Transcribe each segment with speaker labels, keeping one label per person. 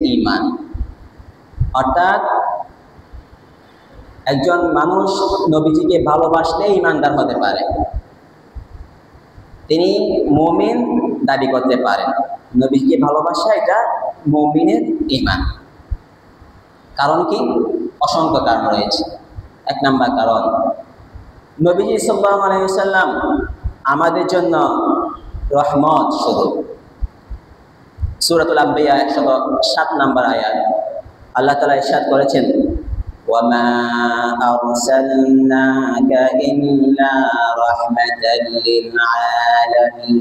Speaker 1: ঈমান। অর্থাৎ একজন মানুষ নবীজিকে ভালোবাসলে ঈমানদার হতে পারে, তিনি মুমিন দাবি করতে পারেন। নবীজিকে ভালোবাসা এটা মুমিনের ঈমান। কারণ কি? অসংখ্য কারণ রয়েছে। এক নাম্বার কারণ, নবীজি সাল্লাল্লাহু আলাইহি ওয়াসাল্লাম আমাদের জন্য রহমত স্বরূপ। সূরাতুল আম্বিয়া 107 নম্বর আয়াত আল্লাহ তাআলা ইরশাদ করেছেন, ওয়ামা আরসালনাকা ইল্লা রাহমাতাল লিল আলামিন।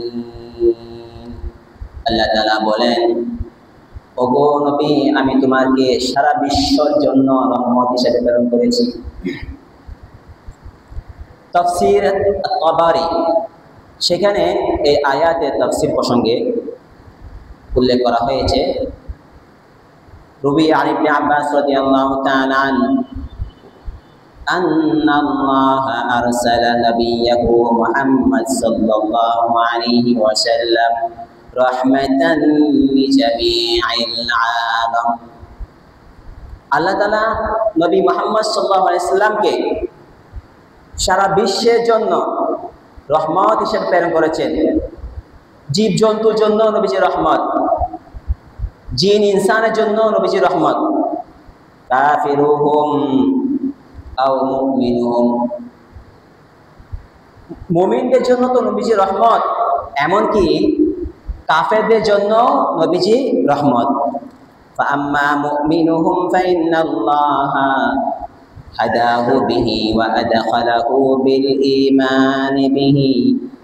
Speaker 1: আল্লাহ তাআলা বলেন, ওগো নবী, আমি তোমাকে সারা বিশ্বের জন্য রহমত হিসেবে প্রেরণ করেছি। তাফসীর আত-তাবারি সেখানে এই আয়াতের তাফসীর প্রসঙ্গে উল্লেখ করা হয়েছে, রুবি আন ইবনে আব্বাস রাদিয়াল্লাহু তাআলা আন্নাল্লাহা আরসালা নাবিয়্যাহু মুহাম্মদ সাল্লাল্লাহু আলাইহি ওয়াসাল্লাম রাহমাতান লিজামিইল আলাম। আল্লাহ তাআলা নবী মুহাম্মদ সাল্লাল্লাহু আলাইহি ওয়াসাল্লামকে সারা বিশ্বের জন্য রহমত হিসেবে প্রেরণ করেছেন। জীব জন্তুর জন্য নবীজি রহমত, জিন ইনসানের জন্য নবীজি রহমত, কাফিরুহুম আও মুমিনুহুম, মুমিনদের জন্য তো নবীজি রহমত, এমনকি কাফেরদের জন্য নবীজি রহমত। ফাআম্মা মুমিনুহুম ফাইন্নাল্লাহা হাদাহু বিহি ওয়া আদখালাহু বিল ঈমানি বিহি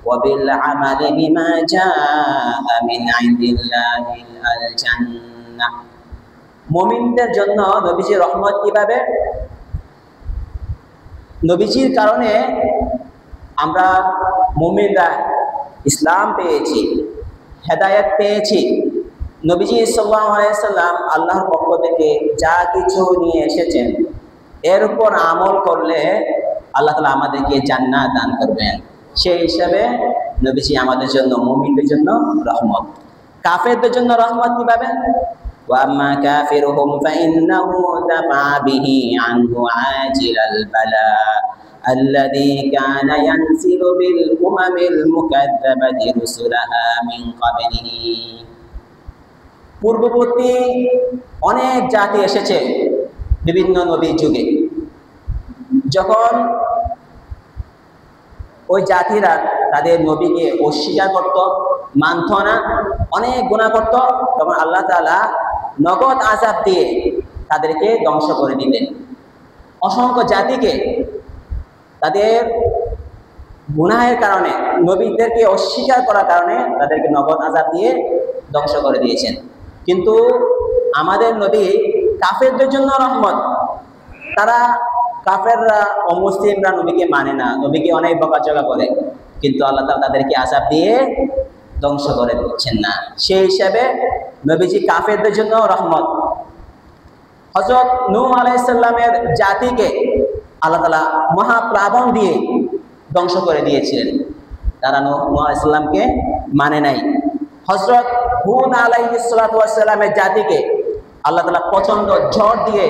Speaker 1: ওয়া বিল আমালি বিমা জাআ মিন ইনদিল্লাহিল জান্নাহ। মুমিনদের জন্য নবীজির রহমত কিভাবে? নবীজির কারণে আমরা মুমিনরা ইসলাম পেয়েছি, হেদায়েত পেয়েছি। নবীজি সাল্লাল্লাহু আলাইহি সাল্লাম আল্লাহর পক্ষ থেকে যা কিছু নিয়ে এসেছেন এর উপর আমল করলে আল্লাহ তাআলা আমাদেরকে জান্নাত দান করবেন। সেই হিসাবে নবীজি আমাদের জন্য, মুমিনদের জন্য রহমত। কাফেরদের জন্য রহমত কিভাবে? ওয়াম্মা কাফিরুহুম ফাইন্নাহু দাফা বিহি আনহু আজিলাল বালা আল্লাযী কানা ইয়ানসিলু বিল উমামিল মুকাযযাবাতি রুসুলাহা মিন ক্বাবলিহি। পূর্ববর্তী অনেক জাতি এসেছে বিভিন্ন নবীর যুগে, যখন ওই জাতিরা তাদের নবীকে অস্বীকার করত, মানত না, অনেক গুনাহ করত, তখন আল্লাহ তাআলা নগদ আযাব দিয়ে তাদেরকে ধ্বংস করে দিতেন। অসংখ্য জাতিকে তাদের গুনাহের কারণে, নবীদেরকে অস্বীকার করার কারণে তাদেরকে নগদ আযাব দিয়ে ধ্বংস করে দিয়েছেন। কিন্তু আমাদের নবী কাফেরদের জন্য রহমত। তারা কাফেররা, অমুসলিমরা নবীকে মানে না, নবীকে অনেক বকাঝকা করে, কিন্তু আল্লাহ তাআলা তাদেরকে আযাব দিয়ে ধ্বংস করে দিচ্ছেন না। সেই হিসাবে নবীজি কাফেরদের জন্য রহমত। হযরত নূহ আলাইহিস সালামের জাতিকে আল্লাহ তাআলা মহাপ্লাবন দিয়ে ধ্বংস করে দিয়েছিলেন, তারা নূহ আলাইহিস সালামকে মানে নাই। হযরত হুদ আলাইহিস সালামের জাতিকে আল্লাহ তাআলা প্রচন্ড ঝড় দিয়ে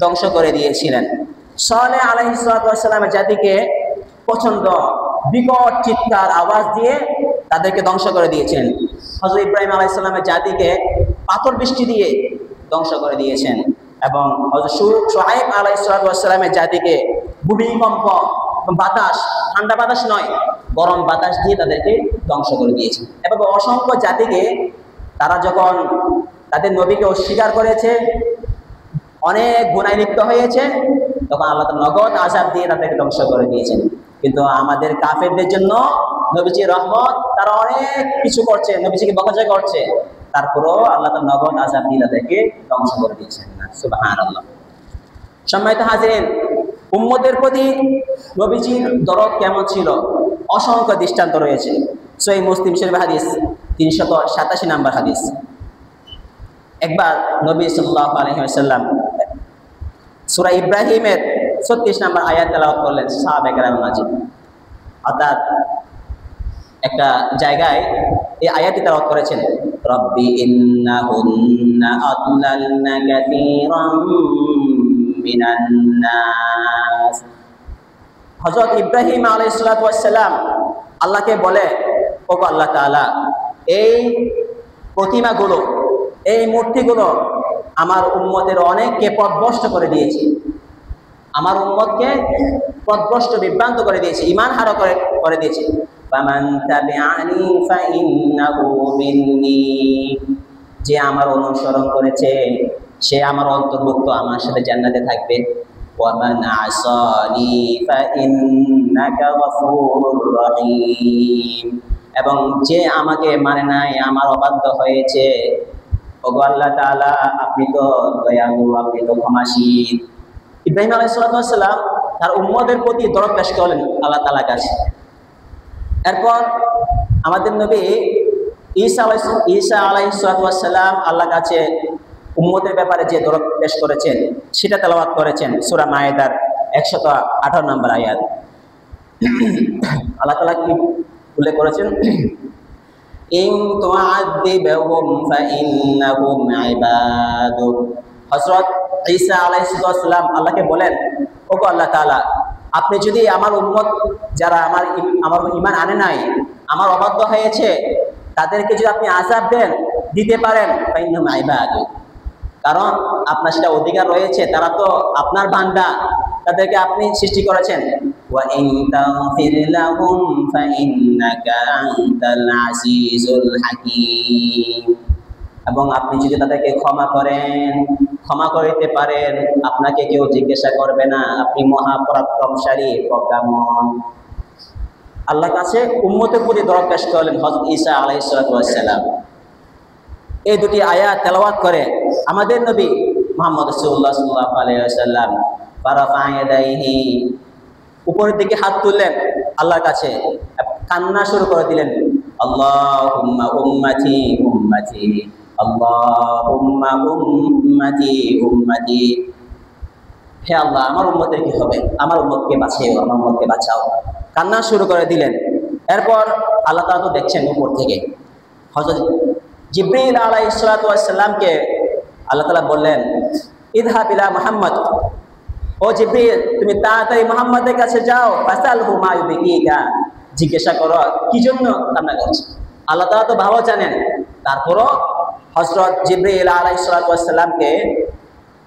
Speaker 1: ধ্বংস করে দিয়েছিলেন। সালেহ আলাইহিস সালামের জাতিকে প্রচন্ড বিকট চিৎকার আওয়াজ দিয়ে তাদেরকে ধ্বংস করে দিয়েছেন। হযরত ইব্রাহিম আলাইহিস সালামের জাতিকে পাথর বৃষ্টি দিয়ে ধ্বংস করে দিয়েছেন। এবং হযরত শুআয়ব আলাইহিস সালামের জাতিকে ভূমিকম্প, বাতাস, ঠান্ডা বাতাস নয়, গরম বাতাস দিয়ে তাদেরকে ধ্বংস করে দিয়েছেন। এবং অসংখ্য জাতিকে তারা যখন তাদের নবীকে অস্বীকার করেছে, অনেক গুনাহে লিপ্ত হয়েছে, তখন আল্লাহ তাআলা নগদ আযাব দিয়ে তাদেরকে ধ্বংস করে দিয়েছেন। কিন্তু আমাদের কাফেরদের জন্য নবীজির রহমত, তারা অনেক কিছু করছে, নবীজিকে বকাঝকা করছে, তারপরেও আল্লাহ তাআলা নগদ আযাব দিয়ে তাদেরকে ধ্বংস করে দিয়েছেন না। সুবহানাল্লাহ। সম্মানিত হাজিরিন, উম্মতের প্রতি নবীজির দরদ কেমন ছিল অসংখ্য দৃষ্টান্ত রয়েছে। সহিহ মুসলিম শরীফ হাদিস 387 নম্বর হাদিস। একবার নবী সাল্লাল্লাহু আলাইহি ওয়াসাল্লাম সূরা ইব্রাহিমের 36 নম্বর আয়াত তেলাওয়াত করলেন সাহাবায়ে কেরামের মাঝে। অর্থাৎ একটা জায়গায় এই আয়াতটি তেলাওয়াত করেছেন, রব্বি ইন্নাহুন্না আদলালনা কাসীরাম মিনান নাস। হযরত ইব্রাহিম আলাইহিস সালাতু ওয়াস সালাম আল্লাহকে বলে, ওগো আল্লাহ তাআলা, এই প্রতিমাগুলো, এই মূর্তিগুলো আমার উম্মতের অনেককে পথভ্রষ্ট করে দিয়েছে, আমার উম্মতকে পথভ্রষ্ট বিভ্রান্ত করে দিয়েছে, ঈমান হারা করে দিয়েছে। ফামান তাবিআনি ফাইন্নাহু মিন্নি, যে আমার অনুসরণ করেছে সে আমার অন্তর্ভুক্ত, আমার সাথে জান্নাতে থাকবে। ওয়া মান আসানি ফাইন্নাকা গফুরুর রহিম, এবং যে আমাকে মানে নাই, আমার অবাধ্য হয়েছে, ওগো আল্লাহ তাআলা আপনি তো দয়ালু, আপনি তো ক্ষমাশীল। ইব্রাহিম আলাইহিস সালাম তার উম্মতের প্রতি দরদ পেশ করলেন আল্লাহ তাআলার কাছে। এরপর আমাদের নবী ঈসা আলাইহিস সালাম আল্লাহর কাছে উম্মতের ব্যাপারে যে দরদ পেশ করেছেন সেটা তেলাওয়াত করেছেন সূরা মায়েদার 118 নম্বর আয়াত। আল্লাহ তাআলা কি উল্লেখ করেছেন? ইন তুআযিবহুম ফাইন্নাহুম ইবাদুক। হযরত ঈসা আলাইহিস সালাম আল্লাহকে বলেন, ওগো আল্লাহ তাআলা, আপনি যদি আমার উম্মত যারা আমার ঈমান আনে নাই, আমার অবাধ্য হয়েছে, তাদেরকে যদি আপনি আযাব দিতে পারেন, ফাইন্নাহুম ইবাদুক, কারণ আপনার সেটা অধিকার রয়েছে, তারা তো আপনার বান্দা, তাদেরকে আপনি সৃষ্টি করেছেন। ওয়া ইন তাগফির লাহুম ফাইন্নাকা আনতাল আজিজুল হাকীম, এবং আপনি যদি তাদেরকে ক্ষমা করেন, ক্ষমা করতে পারেন, আপনাকে কেউ জিজ্ঞাসা করবে না, আপনি মহাপরাক্রমশালী, প্রজ্ঞাময়। আল্লাহর কাছে উম্মতের প্রতি দরদ পেশ করলেন হযরত ঈসা আলাইহিস সালাম। এই দুটি আয়াত তেলাওয়াত করে আমাদের নবী মুহাম্মদ রাসূলুল্লাহ সাল্লাল্লাহু আলাইহি ওয়াসাল্লাম ফারাফা ইয়াদাইহি, উপরের দিকে হাত তুললেন আল্লাহর কাছে, কান্না শুরু করে দিলেন, আল্লাহুম্মা উম্মতি উম্মতি, আল্লাহুম্মা উম্মতি উম্মতি, হে আল্লাহ আমার উম্মতের কি হবে, আমার উম্মতকে বাঁচাও, আমার উম্মতকে বাঁচাও। কান্না শুরু করে দিলেন। এরপর আল্লাহ তাআলা তো দেখছেন উপর থেকে, হযরত জিবরিল আলাইহিস সালামকে আল্লাহ তাআলা বললেন, ইযহাব ইলা মুহাম্মদ, ও জিবরিল তুমি তাড়াতাড়ি মুহাম্মদের কাছে যাও, ফাসালহু মা ইউবিকা, জিজ্ঞাসা করো কি জন্য কান্না করছে। আল্লাহ তাআলা তো ভালো জানেন, তারপরও হযরত জিবরিল আলাইহিস সালামকে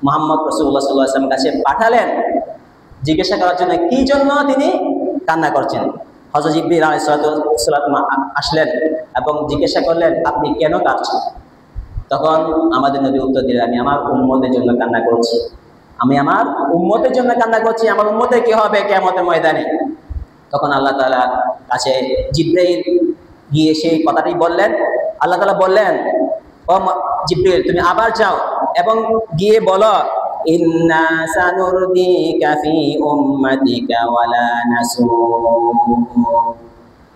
Speaker 1: মুহাম্মদ রাসূলুল্লাহ সাল্লাল্লাহু আলাইহি ওয়াসাল্লামের কাছে পাঠালেন জিজ্ঞাসা করার জন্য কি জন্য তিনি কান্না করছেন। হযরত জিবরিল আলাইহিস সালাম আসলেন এবং জিজ্ঞাসা করলেন, আপনি কেন কাঁদছেন? তখন আমাদের নবী উত্তর দিলেন, আমি আমার উম্মতের জন্য কান্না করছি, আমি আমার উম্মতের জন্য কান্না করছি, আমার উম্মতের কি হবে কিয়ামতের ময়দানে। তখন আল্লাহ তাআলা কাছে জিবরাইল গিয়ে সেই কথাটি বললেন। আল্লাহ তাআলা বললেন, ও জিবরাইল তুমি আবার যাও এবং গিয়ে বলো, ইন্না সানুরদিকা ফি উম্মাতিকা ওয়ালা নাসু,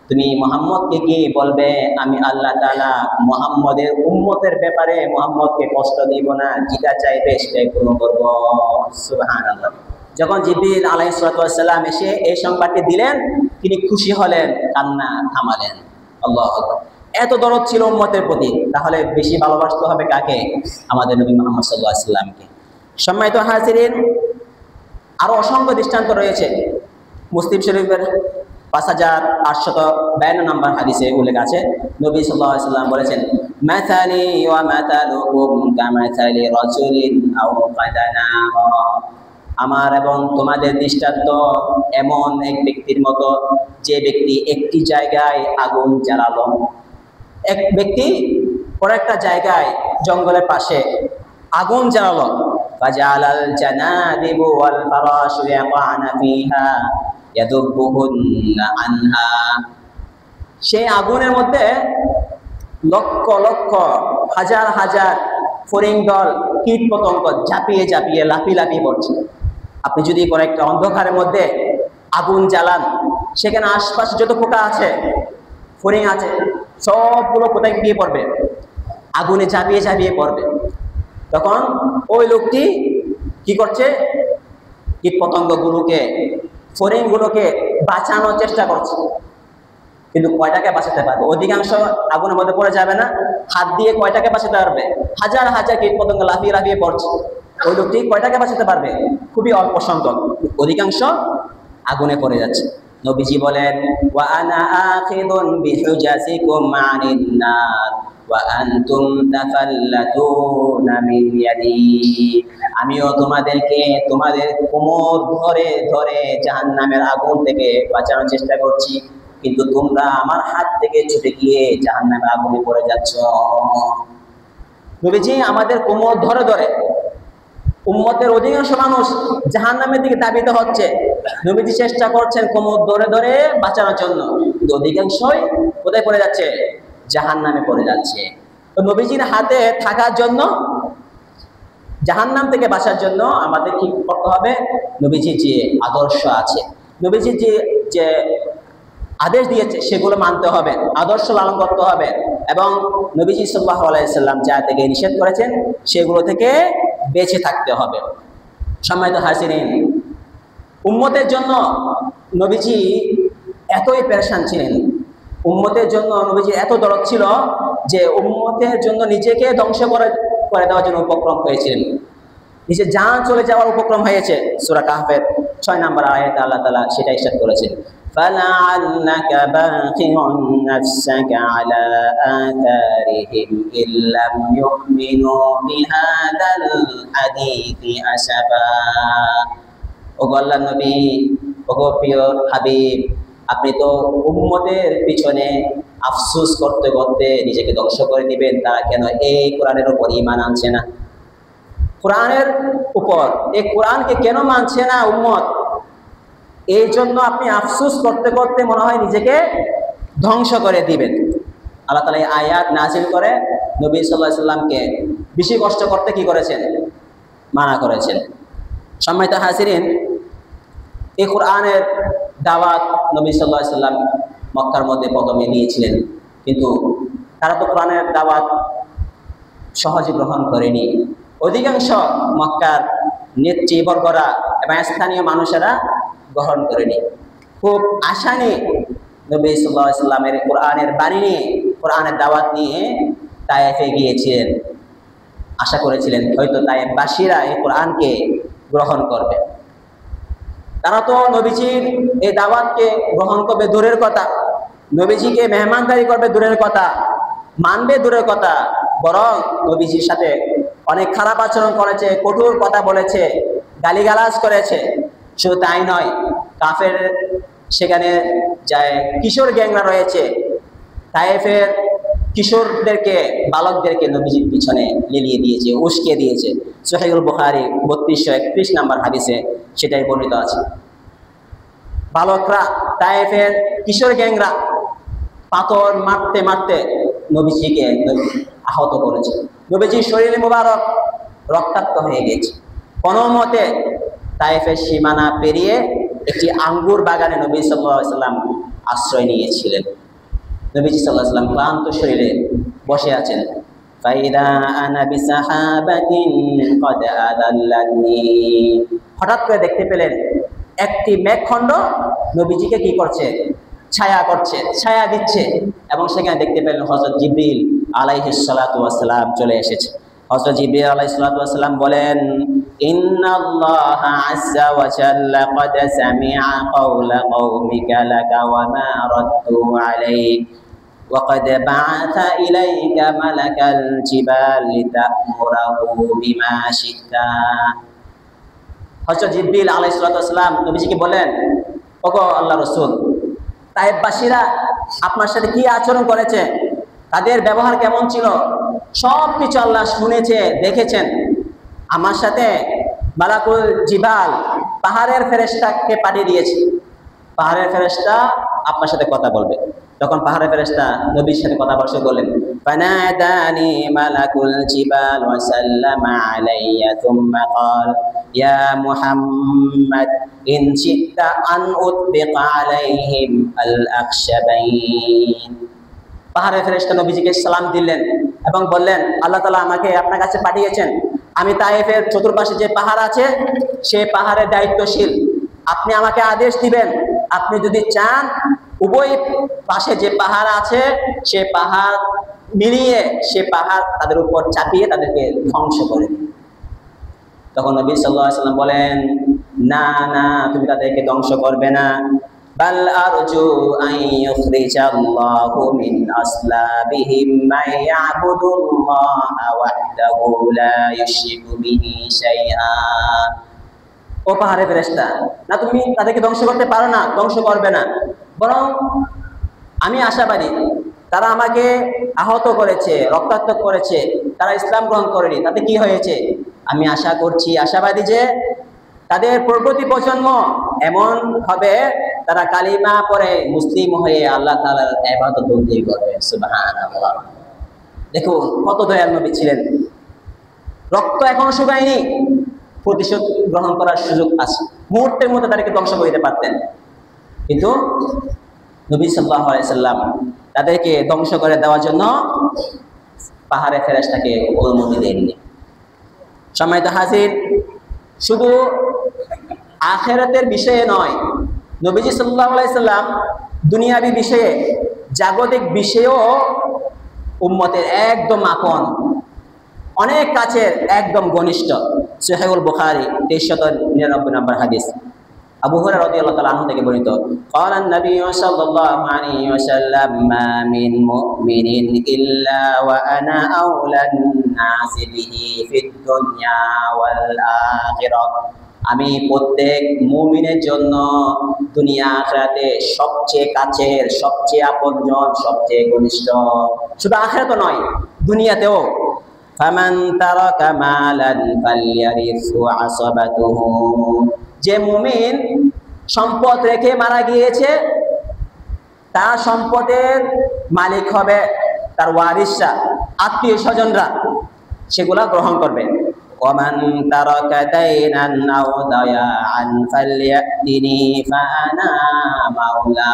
Speaker 1: তুমি মুহাম্মদকে গিয়ে বলবে আমি আল্লাহ তাআলা মুহাম্মদের উম্মতের ব্যাপারে মুহাম্মদকে কষ্ট দিব না, যেটা চাইবে সেটাই পূরণ করব। সুবহানাল্লাহ। যখন জিবরিল আলাইহিস সালাম এসে এই সংবাদটি দিলেন, তিনি খুশি হলেন, কান্না থামালেন। আল্লাহু আকবার। এত দরদ ছিল উম্মতের প্রতি, তাহলে বেশি ভালোবাসতে হবে কাকে? আমাদের নবী মুহাম্মদ সাল্লাল্লাহু আলাইহি ওয়াসাল্লামকে। সম্মানিত হাজিরিন, আরো অসংখ্য দৃষ্টান্ত রয়েছে। মুসলিম শরীফের 5852 নম্বর হাদিসে উল্লেখ আছে, নবী সাল্লাল্লাহু আলাইহি ওয়াসাল্লাম বলেছেন, মাসালি ওয়া মাতালুকুম কামাসালি রাজুলিন আও কাদানা, আমার এবং তোমাদের দৃষ্টান্ত এমন এক ব্যক্তির মতো যে ব্যক্তি একটি জায়গায় আগুন জ্বালালো। এক ব্যক্তি একটা জায়গায় জঙ্গলের পাশে আগুন জ্বালালো, ফাজালাল জানাদিবু ওয়াল ফারাশু ইয়াকানা ফিহা ইয়াদুবুহুন্না আনহা, সেই আগুনের মধ্যে লক্ষ লক্ষ হাজার হাজার ফড়িং দল কীট পতঙ্গ ঝাঁপিয়ে ঝাঁপিয়ে লাফিয়ে লাফিয়ে পড়ছে। আপনি যদি কোনো একটা অন্ধকারের মধ্যে আগুন জ্বালান, সেখানে আশপাশে যত পোকা আছে, ফড়িং আছে, সবগুলো কোথায় গিয়ে পড়বে? আগুনে ঝাঁপিয়ে ঝাঁপিয়ে পড়বে। তখন ওই লোকটি কি করছে? কীট পতঙ্গগুলোকে, ফড়িংগুলোকে বাঁচানোর চেষ্টা করছে। কিন্তু কয়টাকে বাঁচাতে পারবে? অধিকাংশ আগুনের মধ্যে পড়ে যাবে না? হাত দিয়ে কয়টাকে বাঁচাতে পারবে? হাজার হাজার কীট পতঙ্গ লাফিয়ে লাফিয়ে পড়ছে, ওই লোকটি কয়টাকে বাঁচাতে পারবে? খুবই অল্প সংখ্যক, অধিকাংশ আগুনে পড়ে যাচ্ছে। নবীজি বলেন, ওয়া আনা আখিদুন বিহুজাসিকুম আনিন নার ওয়া আনতুম তাফাল্লাতুনা মিন ইয়াদি। আমিও তোমাদেরকে তোমাদের কোমর ধরে ধরে জাহান্নামের আগুন থেকে বাঁচানোর চেষ্টা করছি, কিন্তু তোমরা আমার হাত থেকে ছুটে গিয়ে জাহান্নামের আগুনে পড়ে যাচ্ছ। নবীজি আমাদের কোমর ধরে ধরে, উম্মতের অধিকাংশ মানুষ জাহান্নামের দিকে ধাবিত হচ্ছে, নবীজি চেষ্টা করছেন কোমর ধরে ধরে বাঁচানোর জন্য, কিন্তু অধিকাংশই কোথায় পড়ে যাচ্ছে? জাহান্নামে পড়ে যাচ্ছে। তো নবীজির হাতে থাকার জন্য, জাহান্নাম থেকে বাঁচার জন্য আমাদের কি করতে হবে? নবীজির যে আদর্শ আছে, নবীজি যে আদেশ দিয়েছে সেগুলো মানতে হবে, আদর্শ লালন করতে হবে, এবং নবীজি সাল্লাল্লাহু আলাইহি সাল্লাম যা থেকে নিষেধ করেছেন সেগুলো থেকে বেঁচে থাকতে হবে। সম্মানিত হাজিরিন, উম্মতের জন্য নবীজি এতই পেরেশান ছিলেন, উম্মতের জন্য নবীজি এত দরদ ছিল যে উম্মতের জন্য নিজেকে ধ্বংস করে দেওয়ার জন্য উপক্রম হয়েছিলেন, নিজে জান চলে যাওয়ার উপক্রম হয়েছে। সূরা কাহফের 6 নম্বর আয়াতে আল্লাহ তাআলা সেটা ইরশাদ করেছেন, فَلَعَلَّكَ بَاخِعٌ نَفْسَكَ عَلَى آثَارِهِمْ إِن لَّمْ يُؤْمِنُوا بِهَذَا الْحَدِيثِ أَسَفًا। ওগো আল্লাহর নবী, ওগো প্রিয় হাবিব, আপনি তো উম্মতের পিছনে আফসোস করতে করতে নিজেকে ধ্বংস করে দিবেন, তারা কেন এই কোরআনের উপর ঈমান আনছে না? কোরআনের উপর, এই কোরআনকে কেন মানছে না উম্মত? এই জন্য আপনি আফসোস করতে করতে মনে হয় নিজেকে ধ্বংস করে দিবেন। আল্লাহ তাআলা এই আয়াত নাযিল করে নবী সাল্লাল্লাহু আলাইহি সাল্লামকে বেশি কষ্ট করতে কি করেছেন? মানা করেছেন। সম্মানিত হাজিরিন, এই কোরআনের দাওয়াত নবী সাল্লাল্লাহু আলাইহি সাল্লাম মক্কার মধ্যে প্রথমে নিয়েছিলেন, কিন্তু তারা তো কোরআনের দাওয়াত সহজে গ্রহণ করেনি। অধিকাংশ মক্কার নেতৃবর্গরা এবং স্থানীয় মানুষেরা গ্রহণ করেনি। খুব আশা নিয়ে নবী সাল্লাল্লাহু আলাইহি সাল্লামের কোরআনের বাণী নিয়ে, কোরআনের দাওয়াত নিয়ে তায়েফে গিয়েছিলেন, আশা করেছিলেন হয়তো তায়েফবাসীরা এই কোরআনকে গ্রহণ করবে। তারা তো নবীজির এই দাওয়াতকে গ্রহণ করবে দূরের কথা, নবীজিকে মেহমানদারি করবে দূরের কথা, মানবে দূরের কথা, বরং নবীজির সাথে অনেক খারাপ আচরণ করেছে, কঠোর কথা বলেছে, গালিগালাজ করেছে। শুধু তাই নয়, কাফের সেখানে যায় কিশোর গ্যাংরা রয়েছে, তায়েফের কিশোরদেরকে, বালকদেরকে নবীজির পিছনে লেলিয়ে দিয়েছে, উস্কে দিয়েছে। সহিহুল বুখারী 3231 নম্বর হাদিসে সেটাই বর্ণিত আছে। বালকরা, তায়েফের কিশোর গ্যাংরা পাথর মারতে মারতে নবীজিকে আহত করেছে। নবীজির শরীরে মোবারক রক্তাক্ত হয়ে গেছে। কোনো মতে তায়েফের সীমানা পেরিয়ে একটি আঙ্গুর বাগানে নবী সাল্লাল্লাহু আলাইহি সাল্লাম আশ্রয় নিয়েছিলেন। নবীজি সাল্লাল্লাহু আলাইহি সাল্লাম ক্লান্ত শরীরে বসে আছেন। ফাইদা আনা বিসাহাবাতিন কদ আদাল্লানি, হঠাৎ করে দেখতে পেলেন একটি মেঘখণ্ড নবীজিকে কি করছে? ছায়া করছে, ছায়া দিচ্ছে। এবং সেখানে দেখতে পেলেন হযরত জিবরিল আলাইহিস সালাতু ওয়াস সালাম চলে এসেছে। হযরত জিবরিল আলাইহিস সালাতু ওয়াস সালাম বলেন, ইন্নাল্লাহা আযজা ওয়া জাল্লা ক্বাদ সামিআ কাওলা কওমিকা লাকা ওয়া মা রাদ্দু আলাইক ওয়া ক্বাদ বা'আথা ইলাইকা মালাকাল জিবাল লিতা'মুরাহু বিমা শি'তা। হযরত জিবরিল আলাইহিস সালাতু ওয়াস সালাম নবীজিকে বলেন, ওগো আল্লাহর রাসূল, তায়েফবাসীরা আপনার সাথে কি আচরণ করেছে, তাদের ব্যবহার কেমন ছিল, সব কিছু আল্লাহ শুনেছে, দেখেছেন। আমার সাথে মালাকুল জিবাল, পাহাড়ের ফেরেশতাকে পাঠিয়ে দিয়েছে, পাহাড়ের ফেরেশতা আপনার সাথে কথা বলবে। তখন পাহাড়ের ফেরেশতা নবীর সাথে কথা বলতে বললেন, ফানাদানি মালাকুল জিবাল ওয়া সাল্লামা আলাইয়া থুম্মা ক্বাল ইয়া মুহাম্মদ ইন শি'তা আন উতবিকা আলাইহিম আল আখশাবাইন। পাহাড়ের ফেরেশতা নবীজিকে সালাম দিলেন এবং বললেন, আল্লাহ তাআলা আমাকে আপনার কাছে পাঠিয়েছেন, আমি তায়েফের চতুর্পাশে যে পাহাড় আছে সেই পাহাড়ের দায়িত্বশীল। আপনি আমাকে আদেশ দিবেন, আপনি যদি চান উভয় পাশে যে পাহাড় আছে সে পাহাড় মিলিয়ে সে পাহাড় তাদের উপর চাপিয়ে তাদেরকে ধ্বংস করে দিবে। তখন নবী সাল্লাল্লাহু আলাইহি ওয়াসাল্লাম বলেন, না না, তুমি তাদেরকে ধ্বংস করবে না। বাল আরজু আন ইউখরিজাল্লাহু মিন আসলাবিহিম মান ইয়াবুদুল্লাহা ওয়াহদাহু লা ইউশরিকু বিহি শাইআ। ও পাহাড়ের ফেরেশতা, না তুমি তাদেরকে ধ্বংস করতে পারো না, ধ্বংস করবে না, বরং আমি আশাবাদী তারা আমাকে আহত করেছে, রক্তাক্ত করেছে, তারা ইসলাম গ্রহণ করেনি, তাতে কি হয়েছে? আমি আশা করছি, আশাবাদী যে তাদের পরবর্তী প্রজন্ম এমন হবে তারা কালিমা পড়ে মুসলিম হয়ে আল্লাহ তাআলার ইবাদত বন্দেগী করবে। সুবহানাল্লাহ। দেখুন কত দয়াল নবী ছিলেন। রক্ত এখনো শুকায়নি, প্রতিশোধ গ্রহণ করার সুযোগ আছে, মুহূর্তের মধ্যে তাদেরকে ধ্বংস করে দিতে পারতেন, কিন্তু নবী সাল্লাল্লাহু আলাইহি সাল্লাম তাদেরকে ধ্বংস করে দেওয়ার জন্য পাহাড়ে ফেরেশতাকে অনুমতি দেননি। সম্মানিত হাজির, শুধু আখিরাতের বিষয়ে নয়, নবীজি সাল্লাল্লাহু আলাইহি সাল্লাম দুনিয়াবি বিষয়ে, জাগতিক বিষয়েও উম্মতের একদম আপন, অনেক কাছের, একদম ঘনিষ্ঠ। সহিহুল বুখারী 2399 নম্বর হাদিস, আবু হুরায়রা রাদিয়াল্লাহু তাআলা আনহু থেকে বর্ণিত, ক্বালা নবী সাল্লাল্লাহু আলাইহি ওয়াসাল্লাম, মা মিন মুমিনিন ইল্লা ওয়া আনা আওলান নাসি বিহি ফিদ দুনিয়া ওয়াল আখিরাহ। আমি প্রত্যেক মুমিনের জন্য দুনিয়া আখিরাতে সবচেয়ে কাছের, সবচেয়ে আপনজন, সবচেয়ে ঘনিষ্ঠ। শুধু আখিরাতে নয়, দুনিয়াতেও। ফামান তারাকা মালান ফালইয়ারিসু আসাবাতুহু। যে মুমিন সম্পদ রেখে মারা গিয়েছে, তার সম্পদের মালিক হবে তার ওয়ারিসরা, আত্মীয় স্বজনরা, সেগুলা গ্রহণ করবে। ওমান তারাকা দাইনান আও দায়াআন ফালইয়াতিনি ফাআনা মাওলা।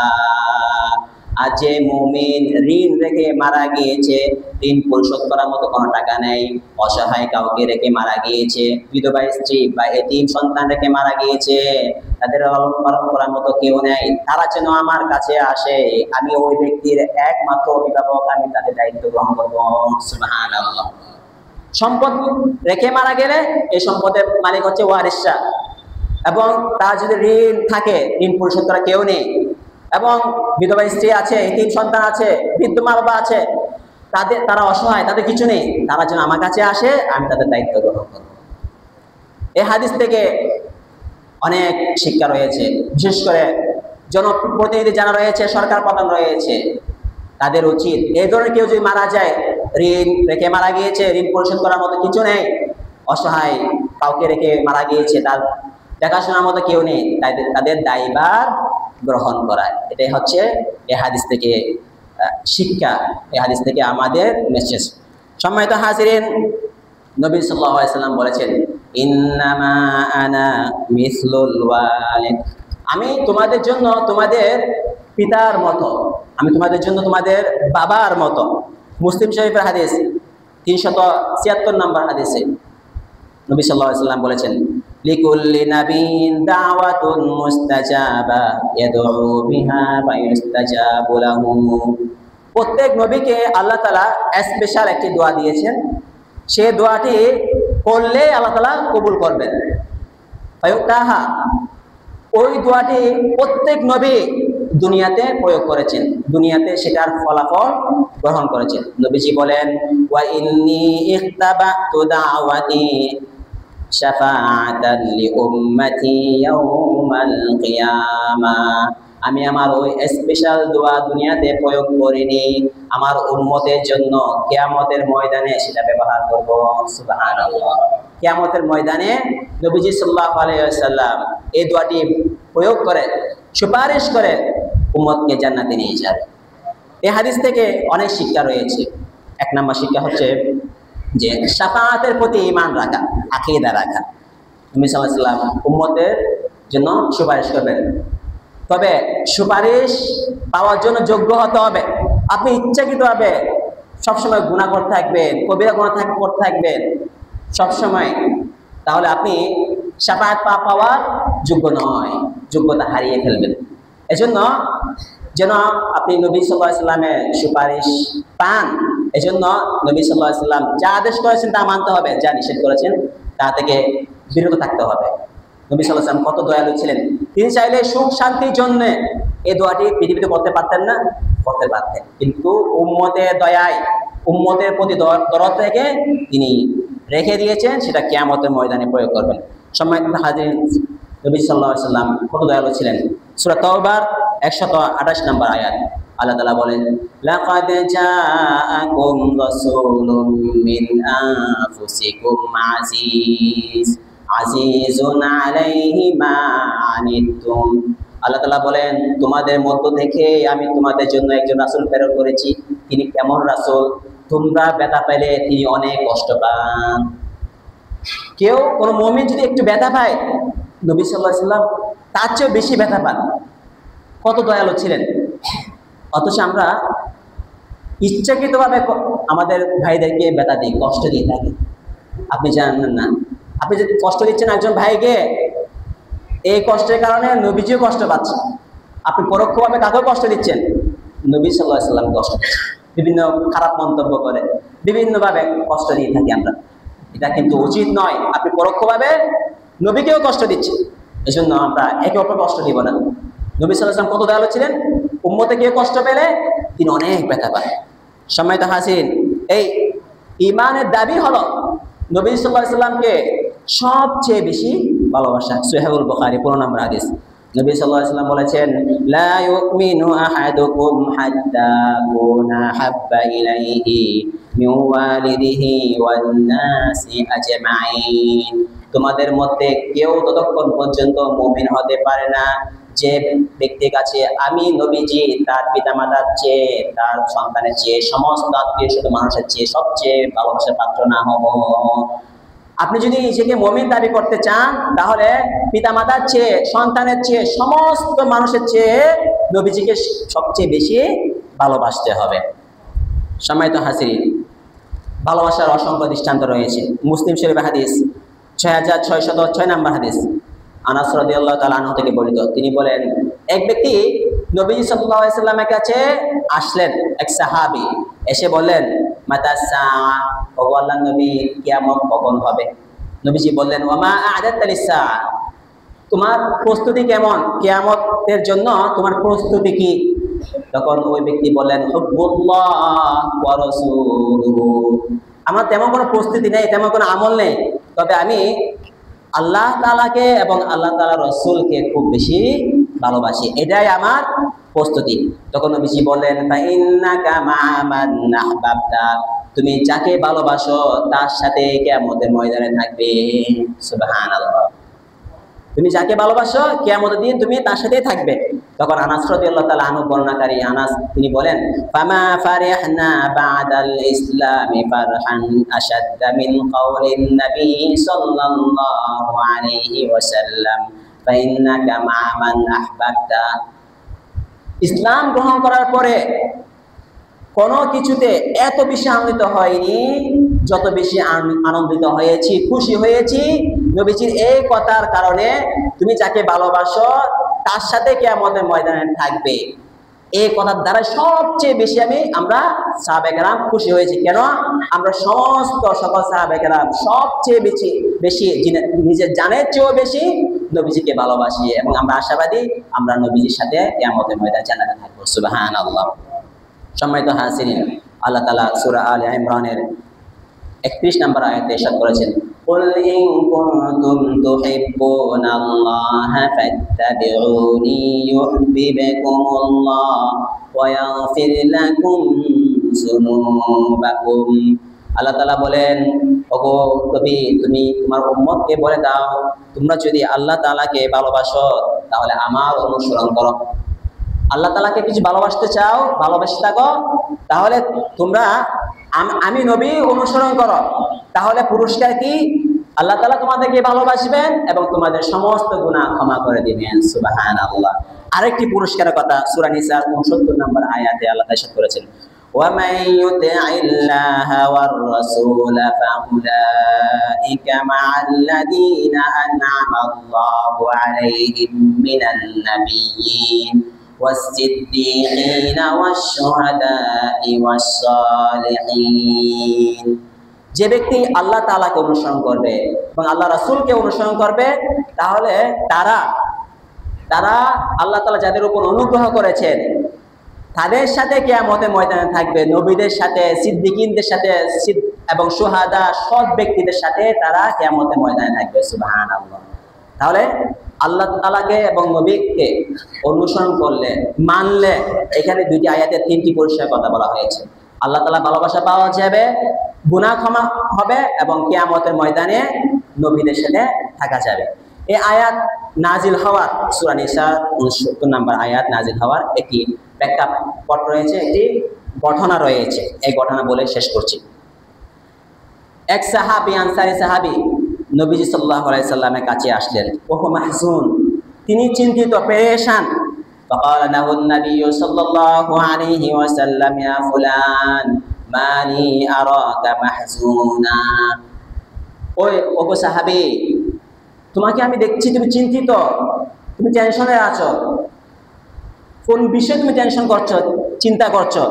Speaker 1: আর যে মুমিন ঋণ রেখে মারা গিয়েছে, ঋণ পরিশোধ করার মতো কোনো টাকা নেই, অসহায় কাউকে রেখে মারা গিয়েছে, বিধবা স্ত্রী বা এতিম সন্তান রেখে মারা গিয়েছে, তাদের লালন পালন করার মতো কেউ নেই, তারা যেন আমার কাছে আসে, আমি ওই ব্যক্তির একমাত্র অভিভাবক, আমি তাদের দায়িত্ব গ্রহণ করবো। সুবহানাল্লাহ। সম্পদ রেখে মারা গেলে এই সম্পদের মালিক হচ্ছে ওয়ারিসরা, এবং তার যদি ঋণ থাকে, ঋণ পরিশোধ করা কেউ নেই, এবং বিধবা স্ত্রী আছে, এতিম সন্তান আছে, বৃদ্ধ মা বাবা আছে, তারা অসহায়, তাদের কিছু নেই, তারা যেন আমার কাছে আসে, আমি তাদের দায়িত্ব গ্রহণ করব। এই হাদিস থেকে অনেক শিক্ষা রয়েছে, বিশেষ করে জনপ্রতিনিধি যারা রয়েছে, সরকার প্রধান রয়েছে, তাদের উচিত এই ধরনের কেউ যদি মারা যায়, ঋণ রেখে মারা গিয়েছে, ঋণ পরিশোধ করার মতো কিছু নেই, অসহায় কাউকে রেখে মারা গিয়েছে, তার দেখাশোনার মতো কেউ নেই, তাদের দায়ভার গ্রহণ করা। এটাই হচ্ছে এই হাদিস থেকে শিক্ষা, এই হাদিস থেকে আমাদের মেসেজ। সম্মানিত হাজিরিন, নবী সাল্লাল্লাহু আলাইহি সাল্লাম বলেছেন, ইন্নামা আনা মিসলুল ওয়ালিদ। আমি তোমাদের জন্য তোমাদের পিতার মতো, আমি তোমাদের জন্য তোমাদের বাবার মতো। মুসলিম শরীফের হাদিস 376 নম্বর হাদিসে নবী সাল্লাল্লাহু আলাইহি সাল্লাম বলেছেন, লিকুল্লি নাবিয়্যিন দাওয়াতুন মুস্তাজাবা ইয়াদউ বিহা ফায়ুস্তাজাবু লাহু। প্রত্যেক নবীকে আল্লাহ তাআলা স্পেশাল একটি দোয়া দিয়েছেন, সেই দোয়াটি করলে আল্লাহ তাআলা কবুল করবেন। ফায়ুতাহা, ওই দোয়াটি প্রত্যেক নবী দুনিয়াতে প্রয়োগ করেছেন, দুনিয়াতে সেটার ফলাফল গ্রহণ করেছেন। নবীজি বলেন, ওয়া ইন্নী ইখতাবাতু দাওয়াতি শাফাআতান লিউম্মতি ইয়াউমাল কিয়ামাহ। আমি আমার ওই স্পেশাল দোয়া দুনিয়াতে প্রয়োগ করিনি, আমার উম্মতের জন্য কিয়ামতের ময়দানে সেটা ব্যবহার করব। সুবহানাল্লাহ। কিয়ামতের ময়দানে নবীজি সাল্লাল্লাহু আলাইহি ওয়াসাল্লাম এই দোয়াটি প্রয়োগ করে, সুপারিশ করে উম্মতকে জান্নাতে নিয়ে যাবে। এই হাদিস থেকে অনেক শিক্ষা রয়েছে। এক নম্বর শিক্ষা হচ্ছে যে শাফাআতের প্রতি ঈমান রাখা, আকীদা রাখা। নবী সাল্লাল্লাহু আলাইহি ওয়াসাল্লাম উম্মতের জন্য সুপারিশ করবেন, তবে সুপারিশ পাওয়ার জন্য যোগ্য হতে হবে। আপনি ইচ্ছাকৃতভাবে সবসময় গুনাহ করতে থাকবেন, কবিরা গুনাহ করতে থাকবেন সবসময়, তাহলে আপনি শাফাআত পাওয়ার যোগ্য নয়, যোগ্যতা হারিয়ে ফেলবেন। এজন্য যেন আপনি নবী সাল্লাল্লাহু আলাইহি সাল্লামের সুপারিশ পান। এজন্য নবী সাল্লাল্লাহু আলাইহি সাল্লাম যা আদেশ করেছেন তা মানতে হবে, যা নিষেধ করেছেন তা থেকে বিরত থাকতে হবে। নবী সাল্লাল্লাহু আলাইহি সাল্লাম কত দয়ালু ছিলেন, তিনি চাইলে সুখ শান্তির জন্য এই দোয়াটি পৃথিবীতে করতে পারতেন না? করতে পারতেন, কিন্তু উম্মতের দয়ায়, উম্মতের প্রতি দরদ থেকে তিনি রেখে দিয়েছেন, সেটা কিয়ামতের ময়দানে প্রয়োগ করবেন। সম্মানিত হাজিরিন, নবী সাল্লাল্লাহু আলাইহি সাল্লাম কত দয়ালু ছিলেন। সূরা তাওবার 128 নম্বর আয়াত আল্লাহ তাআলা বলেন, লাকাদ জাআকুম রাসূলুম মিন আনফুসিকুম আজিজুন আলাইহি মা আনিতুম। আল্লাহ তাআলা বলেন, তোমাদের মধ্য থেকে আমি তোমাদের জন্য একজন রাসূল প্রেরণ করেছি। তিনি কেমন রাসূল? তোমরা ব্যথা পেলে তিনি অনেক কষ্ট পান। কেউ কোনো মুমিন যদি একটু ব্যথা পায়, নবী সাল্লাল্লাহু আলাইহি সাল্লাম তার চেয়ে বেশি ব্যথা পান। কত দয়ালু ছিলেন। অথচ আমরা ইচ্ছাকৃতভাবে আমাদের ভাইদেরকে ব্যথা দিই, কষ্ট দিয়ে থাকি। আপনি জানেন না, আপনি যদি কষ্ট দিচ্ছেন একজন ভাইকে, এই কষ্টের কারণে নবীজিও কষ্ট পাচ্ছে। আপনি পরোক্ষভাবে কাকেও কষ্ট দিচ্ছেন? নবী সাল্লাল্লাহু আলাইহি সাল্লাম কষ্ট দিচ্ছেন। বিভিন্ন খারাপ মন্তব্য করে বিভিন্নভাবে কষ্ট দিয়ে থাকি আমরা। এটা কিন্তু উচিত নয়। আপনি পরোক্ষভাবে নবীকেও কষ্ট দিচ্ছেন, এজন্য আমরা একে অপরকে কষ্ট দিব না। নবী সাল্লাল্লাহু আলাইহি সাল্লাম কত দয়ালু ছিলেন, উম্মতে কেউ কষ্ট পেলে তিনি অনেক ব্যথা পান। সম্মানিত হাজিরিন, এই ঈমানের দাবি হলো নবী সাল্লাল্লাহু আলাইহি সাল্লামকে সবচেয়ে বেশি ভালোবাসা। সহিহুল বুখারী 15 নম্বর হাদিস, নবী সাল্লাল্লাহু আলাইহি সাল্লাম বলেছেন, লা ইউমিনু আহাদুকুম হাত্তা কুনা হাব্বা ইলাইহি মিন ওয়ালিদিহি ওয়ান নাসি আজমাইন। তোমাদের মধ্যে কেউ ততক্ষণ পর্যন্ত মুমিন হতে পারে না যে ব্যক্তির কাছে আমি নবীজি তার পিতামাতার চেয়ে, তার সন্তানের চেয়ে, সমস্ত আত্মীয় স্বজন মানুষের চেয়ে সবচেয়ে ভালোবাসার পাত্র না হব। আপনি যদি নিজেকে মুমিন দাবি করতে চান, তাহলে পিতামাতার চেয়ে, সন্তানের চেয়ে, সমস্ত মানুষের চেয়ে নবীজিকে সবচেয়ে বেশি ভালোবাসতে হবে। সম্মানিত হাজিরিন, ভালোবাসার অসংখ্য দৃষ্টান্ত রয়েছে। মুসলিম শরীফ হাদিস 6606 নম্বর হাদিস, আনাস রাদিয়াল্লাহু তাআলা আনহু থেকে বর্ণিত। তিনি বলেন, এক ব্যক্তি নবী সাল্লাল্লাহু আলাইহি সাল্লামের কাছে আসলেন, এক সাহাবী এসে বললেন, মাতা সাআ, ও আল্লাহর নবী, কিয়ামত কখন হবে? নবীজি বললেন, ওয়া মা আ'দাতা লিস-সাআ, তোমার প্রস্তুতি কেমন? কিয়ামতের জন্য তোমার প্রস্তুতি কি? তখন ওই ব্যক্তি বললেন, হুব্বুল্লাহ ওয়া রাসূলুহু, আমার তেমন কোনো প্রস্তুতি নেই, তেমন কোনো আমল নেই, তবে আমি আল্লাহ তাআলাকে এবং আল্লাহ তাআলার রাসূলকে খুব বেশি ভালোবাসি, এটাই আমার প্রস্তুতি। তখন নবীজি বললেন, ফাইন্নাকা মা'a মান আহবাবতা, তুমি যাকে ভালোবাসো তার সাথে কিয়ামতের ময়দানে থাকবে। সুবহানাল্লাহ, তুমি যাকে ভালোবাসো কিয়ামতের দিন তুমি তার সাথেই থাকবে। তখন আনাস রাদিয়াল্লাহু তাআলা আনহু বর্ণনাকারী আনাস তিনি বলেন, ফামা ফারিহনা বা'দাল ইসলামি ফারহান আশাদ্দা মিন কাউলিন নবী সাল্লাল্লাহু আলাইহি ওয়াসাল্লাম ফাইন্নাকা মা'a মান আহবাবতা। ইসলাম গ্রহণ করার পরে কোনো কিছুতে এত বেশি আনন্দিত হয়নি যত বেশি আনন্দিত হয়েছি, খুশি হয়েছি নবীজির এই কথার কারণে, তুমি যাকে ভালোবাসো তার সাথে কিয়ামতের ময়দানে থাকবে। এই কথার দ্বারা সবচেয়ে বেশি আমরা সাহাবায়ে কেরাম খুশি হয়েছি। কেন? আমরা সকল সাহাবায়ে কেরাম সবচেয়ে বেশি নিজের জানের চেয়েও বেশি নবীজিকে ভালোবাসি, এবং আমরা আশাবাদী আমরা নবীজির সাথে কিয়ামতের ময়দানে জান্নাতে থাকবো। সুবহানাল্লাহ। সম্মানিত হাজিরিন, আল্লাহ তাআলা সূরা আলে ইমরানের 31 নম্বর আয়াতে ইরশাদ করেছেন, কুল ইন কুনতুম তুহিব্বুনাল্লাহা ফাত্তাবিউনি ইউহিব্বুকুমুল্লাহ ওয়া ইয়াগফির লাকুম যুনুবাকুম। আল্লাহ তাআলা বলেন, ওগো নবী, তুমি তোমার উম্মতকে বলে দাও, তোমরা যদি আল্লাহ তাআলাকে ভালোবাসো তাহলে আমার অনুসরণ করো। আল্লাহ তাআলাকে কিছু ভালোবাসতে চাও, ভালোবাসতে থাকো, তাহলে তোমরা আমি নবী অনুসরণ করো। তাহলে পুরস্কার কি? আল্লাহ তাআলা তোমাদেরকে ভালোবাসবেন এবং তোমাদের সমস্ত গুনাহ ক্ষমা করে দিবেন। সুবহানাল্লাহ। আরেকটি পুরস্কারের কথা সূরা নিসার 69 নম্বর আয়াতে আল্লাহ ইরশাদ করেছেন, ওয়া মান ইউতি'ইল্লাহা ওয়ার রাসূলা ফাউলাইকা মা'আল্লাযীনা আন'আমা আল্লাহু আলাইহিম মিনান নাবিয়্যিন والصديقين والشهداء والصالحين। যে ব্যক্তি আল্লাহ তাআলাকে অনুসরণ করবে এবং আল্লাহ রাসূলকে অনুসরণ করবে, তাহলে তারা আল্লাহ তাআলা যাদের উপর অনুগ্রহ করেছেন তাদের সাথে কিয়ামতের ময়দানে থাকবে, নবীদের সাথে, সিদ্দিকিনদের সাথে এবং শুহাদা সৎ ব্যক্তিদের সাথে তারা কিয়ামতের ময়দানে থাকবে। সুবহানাল্লাহ। তাহলে আল্লাহ তাআলাকে এবং নবীকে অনুসরণ করলে, মানলে, এখানে দুইটি আয়াতে তিনটি পরিষ্কার কথা বলা হয়েছে। আল্লাহ তাআলা ভালোবাসা পাওয়া যাবে, গুনাহ ক্ষমা হবে এবং কিয়ামতের ময়দানে নবীদের সাথে থাকা যাবে। এই আয়াত নাজিল হওয়ার, সূরা নিসার 69 নম্বর আয়াত নাজিল হওয়ার একটি প্রেক্ষাপট রয়েছে, একটি ঘটনা রয়েছে। এই ঘটনা বলে শেষ করছি। এক সাহাবী, আনসারী সাহাবী নবীজি সাল্লাল্লাহু আলাইহি সাল্লামের কাছে আসলেন। ওহু মাহজুন, তিনি চিন্তিত, পেরেশান। فقال له النبي صلى الله عليه وسلم يا فلان ما لي أراك محزونا। ওগো সাহাবী, তোমাকে আমি দেখছি তুমি চিন্তিত, তুমি টেনশনে আছো, কোন বিষয়ে তুমি টেনশন করছো, চিন্তা করছো?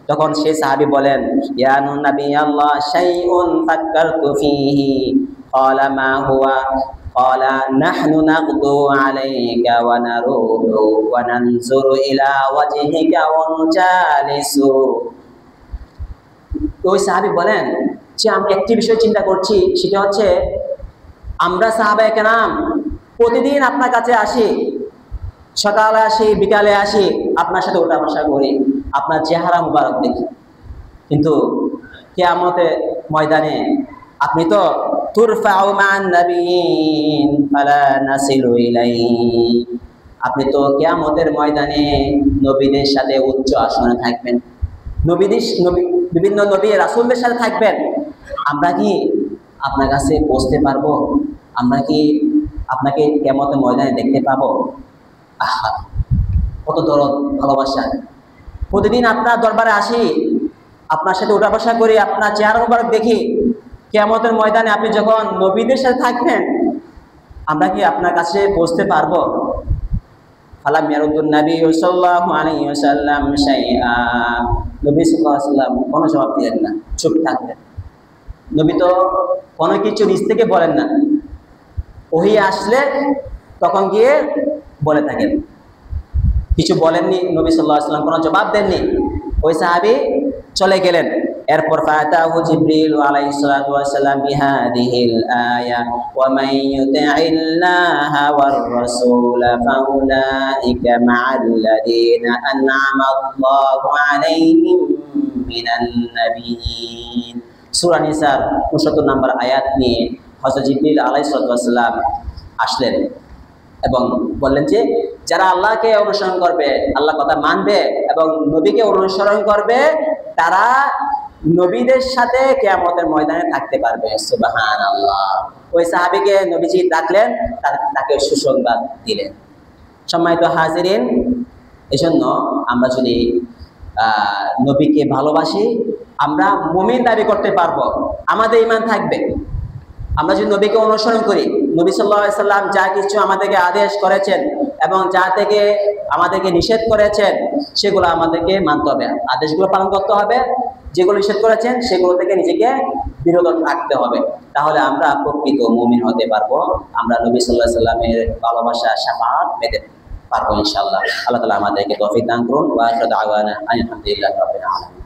Speaker 1: তখন সেই সাহাবী বলেন, ইয়া নবী আল্লাহ শাইউন ফাক্কারতু ফীহি। ক্বালা মা হুয়া? ক্বালা নাহনু নাগদু আলাইকা ওয়া নারুহু ওয়া নানজুরু ইলা ওয়াজহিকা ওয়া নুজালিসু। ওই সাহাবী বলেন যে আমি একটি বিষয় চিন্তা করছি, সেটা হচ্ছে আমরা সাহাবায়ে কেরাম প্রতিদিন আপনার কাছে আসি, সকালে আসি, বিকালে আসি, আপনার সাথে ওঠা বসা করি, আপনার চেহারা মুবারক দেখি, কিন্তু কিয়ামতের ময়দানে আপনি তো তুরফাউ মান নাবিয়িন ফালা নাসিলু ইলাইহি, আপনি তো কিয়ামতের ময়দানে নবীদের সাথে উচ্চ আসনে থাকবেন, বিভিন্ন নবী রাসূলদের সাথে থাকবেন। আমরা কি আপনার কাছে পৌঁছতে পারবো? আমরা কি আপনাকে কিয়ামতের ময়দানে দেখতে পাবো? আহা, কত দরদ, ভালোবাসা! প্রতিদিন আপনার দরবারে আসি, আপনার সাথে উঠা বসা করি, আপনার চেহারা মুবারক দেখি, কিয়ামতের ময়দানে আপনি যখন নবীদের সাথে থাকবেন, আমরা কি আপনার কাছে পৌঁছতে পারবো? ফালাম ইয়ারুদ্দুন নবী সাল্লাল্লাহু আলাইহি ওয়াসাল্লাম শাইআ। নবী সাল্লাল্লাহু আলাইহি ওয়াসাল্লাম কোনো জবাব দিলেন না, চুপ থাকলেন। নবী তো কোনো কিছু নিজ থেকে বলেন না, ওহী আসলে তখন গিয়ে বলে থাকেন। কিছু বলেননি নবী সাল্লাল্লাহু আলাইহি ওয়াসাল্লাম, কোনো জবাব দেননি। ওই সাহাবী চলে গেলেন। এরপর ফাতাহু জিবরিল আলাইহিস সালাতু ওয়াস সালাম বিহাদিহিল আয়া ওয়া মান ইউতি'িল্লাহা ওয়ার রাসূল ফাউলাইকা মা'আল্লাযীনা আন'আমা আল্লাহু আলাইহিম মিনান নাবিয়্যিন। সূরা নিসার 69 নম্বর আয়াত নিয়ে হযরত জিবরিল আলাইহিস সালাতু ওয়াস সালাম আসলেন এবং বললেন যে যারা আল্লাহকে অনুসরণ করবে, আল্লাহ কথা মানবে এবং নবীকে অনুসরণ করবে, তারা নবীদের সাথে কিয়ামতের ময়দানে থাকতে পারবে। সুবহানাল্লাহ। ওই সাহাবীকে নবীজি ডাকলেন, তাকে সুসংবাদ দিলেন। সম্মানিত হাজিরিন, এজন্য আমরা যদি নবীকে ভালোবাসি, আমরা মুমিন দাবি করতে পারবো, আমাদের ঈমান থাকবে। আমরা যদি নবীকে অনুসরণ করি, নবী সাল্লাল্লাহু আলাইহি সাল্লাম যা কিছু আমাদেরকে আদেশ করেছেন এবং যা থেকে আমাদেরকে নিষেধ করেছেন, সেগুলো আমাদেরকে মানতে হবে, আদেশগুলো পালন করতে হবে, যেগুলো নিষেধ করেছেন সেগুলো থেকে নিজেকে বিরত রাখতে হবে। তাহলে আমরা প্রকৃত মুমিন হতে পারবো, আমরা নবী সাল্লাল্লাহু আলাইহি সাল্লামের ভালোবাসা, শাফাআত পেতে পারবো ইনশাআল্লাহ। আল্লাহ তাআলা আমাদেরকে তৌফিক দান করুন। ওয়া আখিরু দাওয়ানা আলহামদুলিল্লাহি রাব্বিল আলামিন।